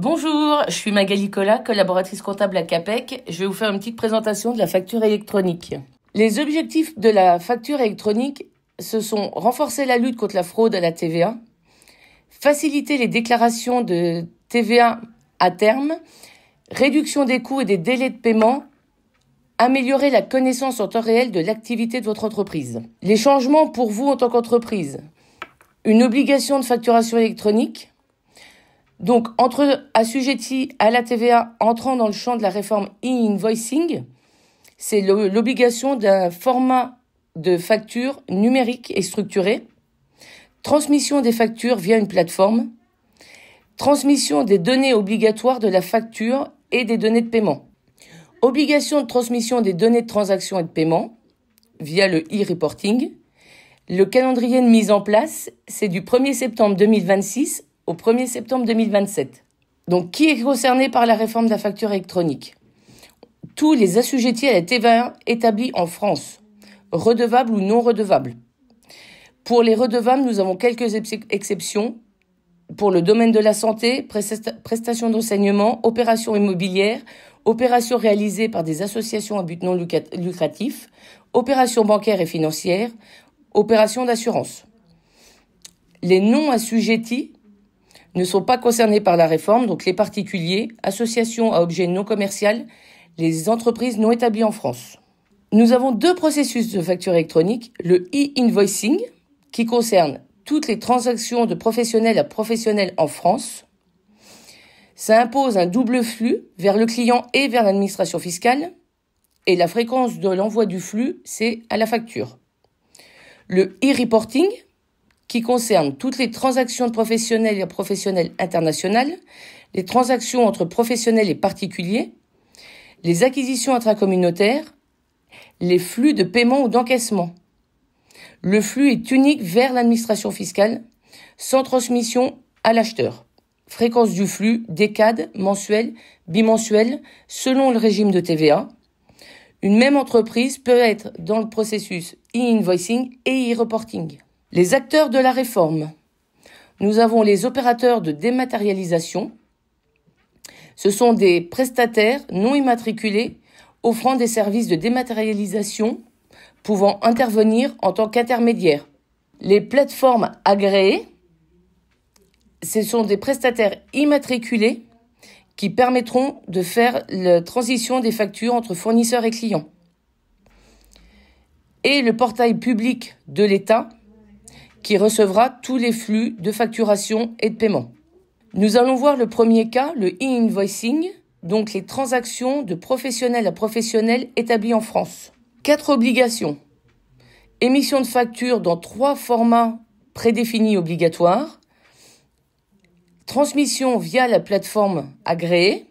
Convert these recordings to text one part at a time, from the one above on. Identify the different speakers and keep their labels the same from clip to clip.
Speaker 1: Bonjour, je suis Magali Collat, collaboratrice comptable à CAPEC. Je vais vous faire une petite présentation de la facture électronique. Les objectifs de la facture électronique, ce sont renforcer la lutte contre la fraude à la TVA, faciliter les déclarations de TVA à terme, réduction des coûts et des délais de paiement, améliorer la connaissance en temps réel de l'activité de votre entreprise. Les changements pour vous en tant qu'entreprise. Une obligation de facturation électronique. Donc, entre assujettis à la TVA entrant dans le champ de la réforme e-invoicing, c'est l'obligation d'un format de facture numérique et structuré, transmission des factures via une plateforme, transmission des données obligatoires de la facture et des données de paiement, obligation de transmission des données de transaction et de paiement via le e-reporting. Le calendrier de mise en place, c'est du 1er septembre 2026 au 1er septembre 2027. Donc, qui est concerné par la réforme de la facture électronique? Tous les assujettis à la TVA établis en France, redevables ou non redevables. Pour les redevables, nous avons quelques exceptions. Pour le domaine de la santé, prestations d'enseignement, opérations immobilières, opérations réalisées par des associations à but non lucratif, opérations bancaires et financières, opérations d'assurance. Les non assujettis ne sont pas concernés par la réforme, donc les particuliers, associations à objet non commercial, les entreprises non établies en France. Nous avons deux processus de facture électronique, le e-invoicing, qui concerne toutes les transactions de professionnel à professionnel en France. Ça impose un double flux vers le client et vers l'administration fiscale, et la fréquence de l'envoi du flux, c'est à la facture. Le e-reporting, qui concerne toutes les transactions de professionnels et professionnels internationales, les transactions entre professionnels et particuliers, les acquisitions intracommunautaires, les flux de paiement ou d'encaissement. Le flux est unique vers l'administration fiscale, sans transmission à l'acheteur. Fréquence du flux, décade, mensuel, bimensuel, selon le régime de TVA. Une même entreprise peut être dans le processus e-invoicing et e-reporting. Les acteurs de la réforme. Nous avons les opérateurs de dématérialisation. Ce sont des prestataires non immatriculés offrant des services de dématérialisation pouvant intervenir en tant qu'intermédiaires. Les plateformes agréées, ce sont des prestataires immatriculés qui permettront de faire la transition des factures entre fournisseurs et clients. Et le portail public de l'État qui recevra tous les flux de facturation et de paiement. Nous allons voir le premier cas, le e-invoicing, donc les transactions de professionnel à professionnel établies en France. 4 obligations. Émission de factures dans 3 formats prédéfinis obligatoires. Transmission via la plateforme agréée.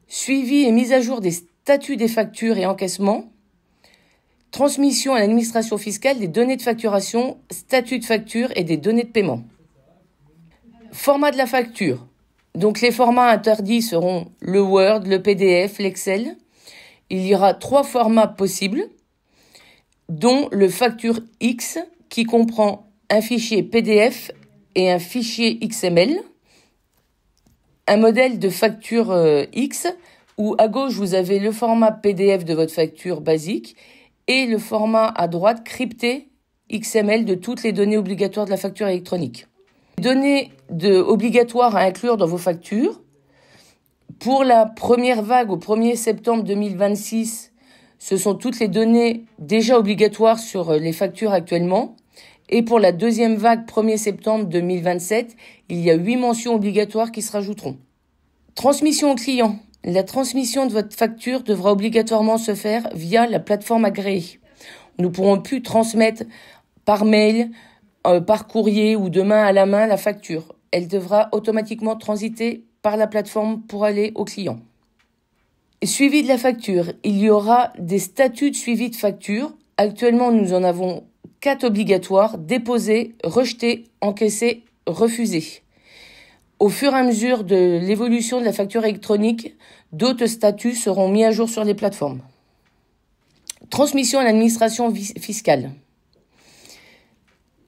Speaker 1: Suivi et mise à jour des statuts des factures et encaissements. Transmission à l'administration fiscale des données de facturation, statut de facture et des données de paiement. Format de la facture. Donc les formats interdits seront le Word, le PDF, l'Excel. Il y aura 3 formats possibles, dont le facture X qui comprend un fichier PDF et un fichier XML. Un modèle de facture X où à gauche vous avez le format PDF de votre facture basique et le format à droite crypté XML de toutes les données obligatoires de la facture électronique. Données obligatoires à inclure dans vos factures. Pour la première vague au 1er septembre 2026, ce sont toutes les données déjà obligatoires sur les factures actuellement. Et pour la deuxième vague 1er septembre 2027, il y a 8 mentions obligatoires qui se rajouteront. Transmission au client. La transmission de votre facture devra obligatoirement se faire via la plateforme agréée. Nous ne pourrons plus transmettre par mail, par courrier ou de main à la main la facture. Elle devra automatiquement transiter par la plateforme pour aller au client. Suivi de la facture. Il y aura des statuts de suivi de facture. Actuellement, nous en avons 4 obligatoires: déposer, rejeter, encaisser, refuser. Au fur et à mesure de l'évolution de la facture électronique, d'autres statuts seront mis à jour sur les plateformes. Transmission à l'administration fiscale.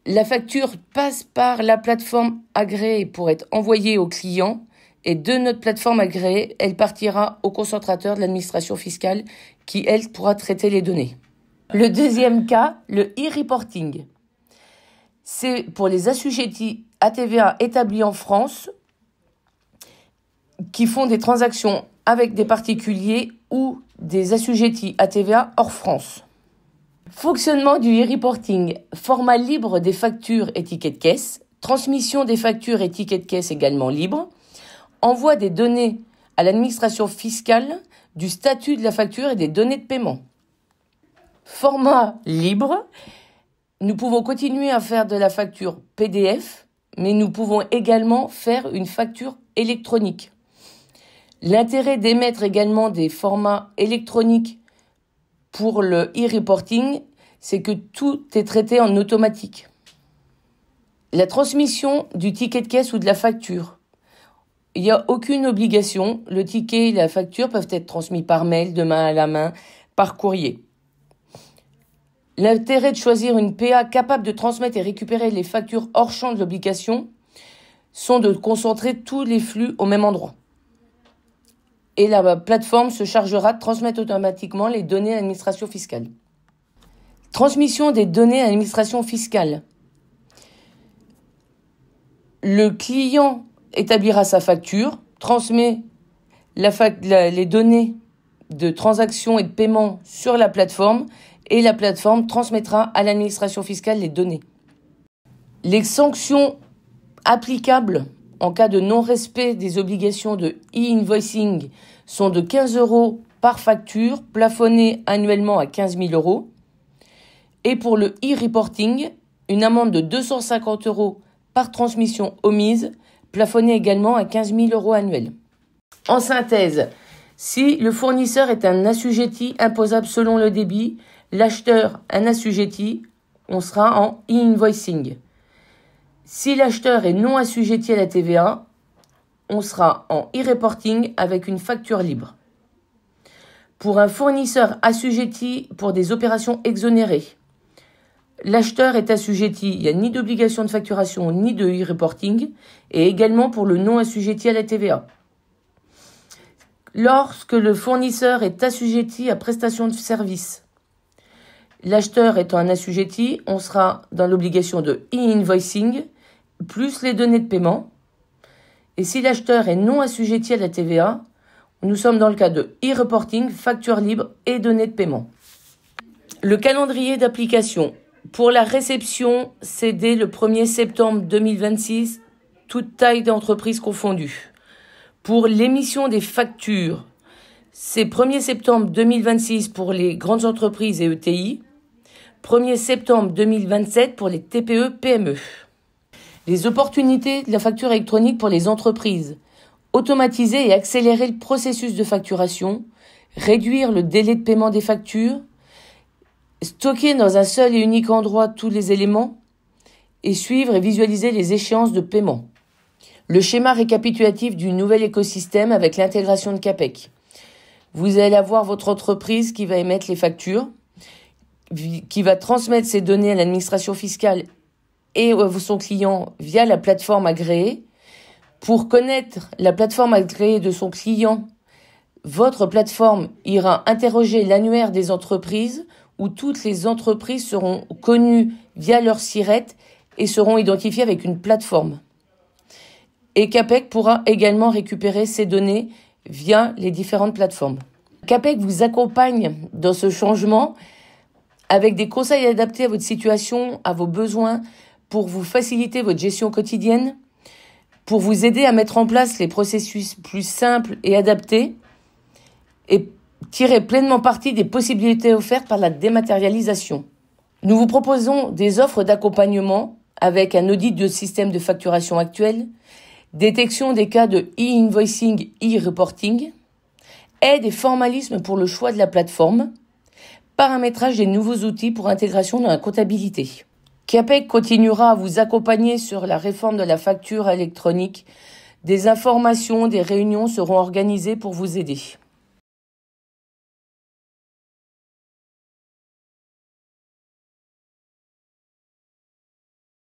Speaker 1: La facture passe par la plateforme agréée pour être envoyée au client et de notre plateforme agréée, elle partira au concentrateur de l'administration fiscale qui, elle, pourra traiter les données. Le deuxième cas, le e-reporting. C'est pour les assujettis à TVA établis en France qui font des transactions avec des particuliers ou des assujettis à TVA hors France. Fonctionnement du e-reporting, format libre des factures et tickets de caisse, transmission des factures et tickets de caisse également libre, envoi des données à l'administration fiscale du statut de la facture et des données de paiement. Format libre, nous pouvons continuer à faire de la facture PDF, mais nous pouvons également faire une facture électronique. L'intérêt d'émettre également des formats électroniques pour le e-reporting, c'est que tout est traité en automatique. La transmission du ticket de caisse ou de la facture. Il n'y a aucune obligation. Le ticket et la facture peuvent être transmis par mail, de main à la main, par courrier. L'intérêt de choisir une PA capable de transmettre et récupérer les factures hors champ de l'obligation sont de concentrer tous les flux au même endroit. Et la plateforme se chargera de transmettre automatiquement les données à l'administration fiscale. Transmission des données à l'administration fiscale. Le client établira sa facture, transmet les données de transaction et de paiement sur la plateforme et la plateforme transmettra à l'administration fiscale les données. Les sanctions applicables en cas de non-respect des obligations de e-invoicing sont de 15 € par facture, plafonnées annuellement à 15 000 €. Et pour le e-reporting, une amende de 250 € par transmission omise, plafonnée également à 15 000 € annuels. En synthèse, si le fournisseur est un assujetti imposable selon le débit, l'acheteur un assujetti, on sera en e-invoicing. Si l'acheteur est non assujetti à la TVA, on sera en e-reporting avec une facture libre. Pour un fournisseur assujetti pour des opérations exonérées, l'acheteur est assujetti, il n'y a ni d'obligation de facturation ni de e-reporting, et également pour le non assujetti à la TVA. Lorsque le fournisseur est assujetti à prestation de service, l'acheteur étant un assujetti, on sera dans l'obligation de e-invoicing, plus les données de paiement. Et si l'acheteur est non assujetti à la TVA, nous sommes dans le cas de e-reporting, facture libre et données de paiement. Le calendrier d'application. Pour la réception, c'est dès le 1er septembre 2026, toute taille d'entreprise confondue. Pour l'émission des factures, c'est 1er septembre 2026 pour les grandes entreprises et ETI, 1er septembre 2027 pour les TPE-PME. Les opportunités de la facture électronique pour les entreprises. Automatiser et accélérer le processus de facturation, réduire le délai de paiement des factures, stocker dans un seul et unique endroit tous les éléments et suivre et visualiser les échéances de paiement. Le schéma récapitulatif du nouvel écosystème avec l'intégration de CAPEC. Vous allez avoir votre entreprise qui va émettre les factures, qui va transmettre ses données à l'administration fiscale et son client via la plateforme agréée. Pour connaître la plateforme agréée de son client, votre plateforme ira interroger l'annuaire des entreprises où toutes les entreprises seront connues via leur SIRET et seront identifiées avec une plateforme. Et CAPEC pourra également récupérer ces données via les différentes plateformes. CAPEC vous accompagne dans ce changement avec des conseils adaptés à votre situation, à vos besoins, pour vous faciliter votre gestion quotidienne, pour vous aider à mettre en place les processus plus simples et adaptés et tirer pleinement parti des possibilités offertes par la dématérialisation. Nous vous proposons des offres d'accompagnement avec un audit de système de facturation actuel, détection des cas de e-invoicing, e-reporting, aide et formalisme pour le choix de la plateforme, paramétrage des nouveaux outils pour intégration dans la comptabilité. CAPEC continuera à vous accompagner sur la réforme de la facture électronique. Des informations, des réunions seront organisées pour vous aider.